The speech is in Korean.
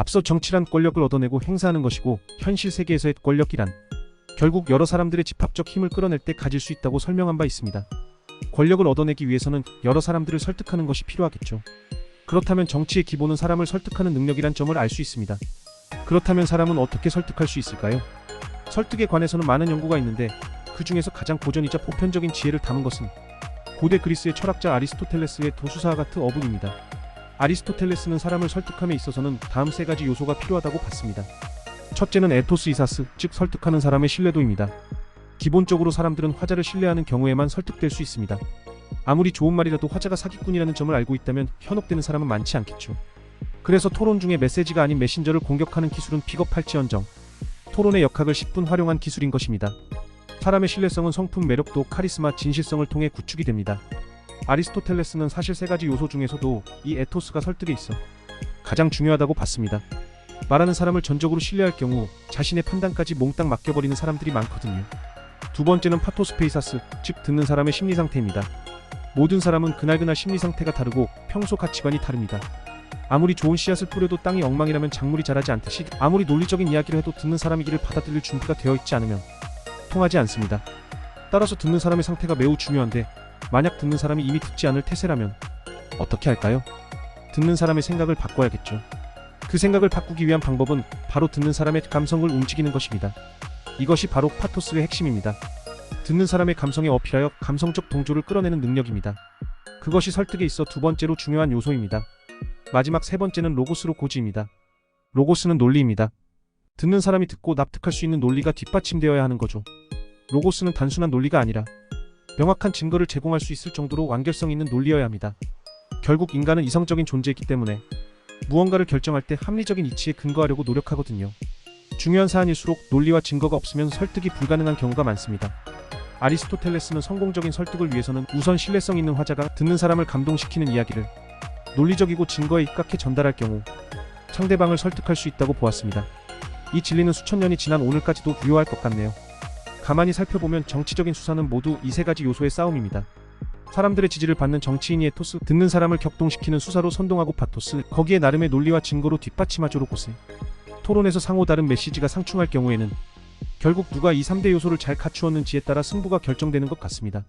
앞서 정치란 권력을 얻어내고 행사하는 것이고 현실 세계에서의 권력이란 결국 여러 사람들의 집합적 힘을 끌어낼 때 가질 수 있다고 설명한 바 있습니다. 권력을 얻어내기 위해서는 여러 사람들을 설득하는 것이 필요하겠죠. 그렇다면 정치의 기본은 사람을 설득하는 능력이란 점을 알 수 있습니다. 그렇다면 사람은 어떻게 설득할 수 있을까요? 설득에 관해서는 많은 연구가 있는데 그 중에서 가장 고전이자 보편적인 지혜를 담은 것은 고대 그리스의 철학자 아리스토텔레스의 도수사 같은 어분입니다. 아리스토텔레스는 사람을 설득함에 있어서는 다음 세 가지 요소가 필요하다고 봤습니다. 첫째는 에토스이사스, 즉 설득하는 사람의 신뢰도입니다. 기본적으로 사람들은 화자를 신뢰하는 경우에만 설득될 수 있습니다. 아무리 좋은 말이라도 화자가 사기꾼이라는 점을 알고 있다면 현혹되는 사람은 많지 않겠죠. 그래서 토론 중에 메시지가 아닌 메신저를 공격하는 기술은 비겁할지언정 토론의 역학을 10분 활용한 기술인 것입니다. 사람의 신뢰성은 성품, 매력도, 카리스마, 진실성을 통해 구축이 됩니다. 아리스토텔레스는 사실 세 가지 요소 중에서도 이 에토스가 설득에 있어 가장 중요하다고 봤습니다. 말하는 사람을 전적으로 신뢰할 경우 자신의 판단까지 몽땅 맡겨버리는 사람들이 많거든요. 두 번째는 파토스페이사스, 즉 듣는 사람의 심리 상태입니다. 모든 사람은 그날그날 심리 상태가 다르고 평소 가치관이 다릅니다. 아무리 좋은 씨앗을 뿌려도 땅이 엉망이라면 작물이 자라지 않듯이 아무리 논리적인 이야기를 해도 듣는 사람이 이를 받아들일 준비가 되어 있지 않으면 통하지 않습니다. 따라서 듣는 사람의 상태가 매우 중요한데 만약 듣는 사람이 이미 듣지 않을 태세라면 어떻게 할까요? 듣는 사람의 생각을 바꿔야겠죠. 그 생각을 바꾸기 위한 방법은 바로 듣는 사람의 감성을 움직이는 것입니다. 이것이 바로 파토스의 핵심입니다. 듣는 사람의 감성에 어필하여 감성적 동조를 끌어내는 능력입니다. 그것이 설득에 있어 두 번째로 중요한 요소입니다. 마지막 세 번째는 로고스로 고지입니다. 로고스는 논리입니다. 듣는 사람이 듣고 납득할 수 있는 논리가 뒷받침되어야 하는 거죠. 로고스는 단순한 논리가 아니라 명확한 증거를 제공할 수 있을 정도로 완결성 있는 논리여야 합니다. 결국 인간은 이성적인 존재이기 때문에 무언가를 결정할 때 합리적인 이치에 근거하려고 노력하거든요. 중요한 사안일수록 논리와 증거가 없으면 설득이 불가능한 경우가 많습니다. 아리스토텔레스는 성공적인 설득을 위해서는 우선 신뢰성 있는 화자가 듣는 사람을 감동시키는 이야기를 논리적이고 증거에 입각해 전달할 경우 상대방을 설득할 수 있다고 보았습니다. 이 진리는 수천 년이 지난 오늘까지도 유효할 것 같네요. 가만히 살펴보면 정치적인 수사는 모두 이 세 가지 요소의 싸움입니다. 사람들의 지지를 받는 정치인이 에토스, 듣는 사람을 격동시키는 수사로 선동하고 파토스, 거기에 나름의 논리와 증거로 뒷받침하죠 로고스. 토론에서 상호 다른 메시지가 상충할 경우에는 결국 누가 이 3대 요소를 잘 갖추었는지에 따라 승부가 결정되는 것 같습니다.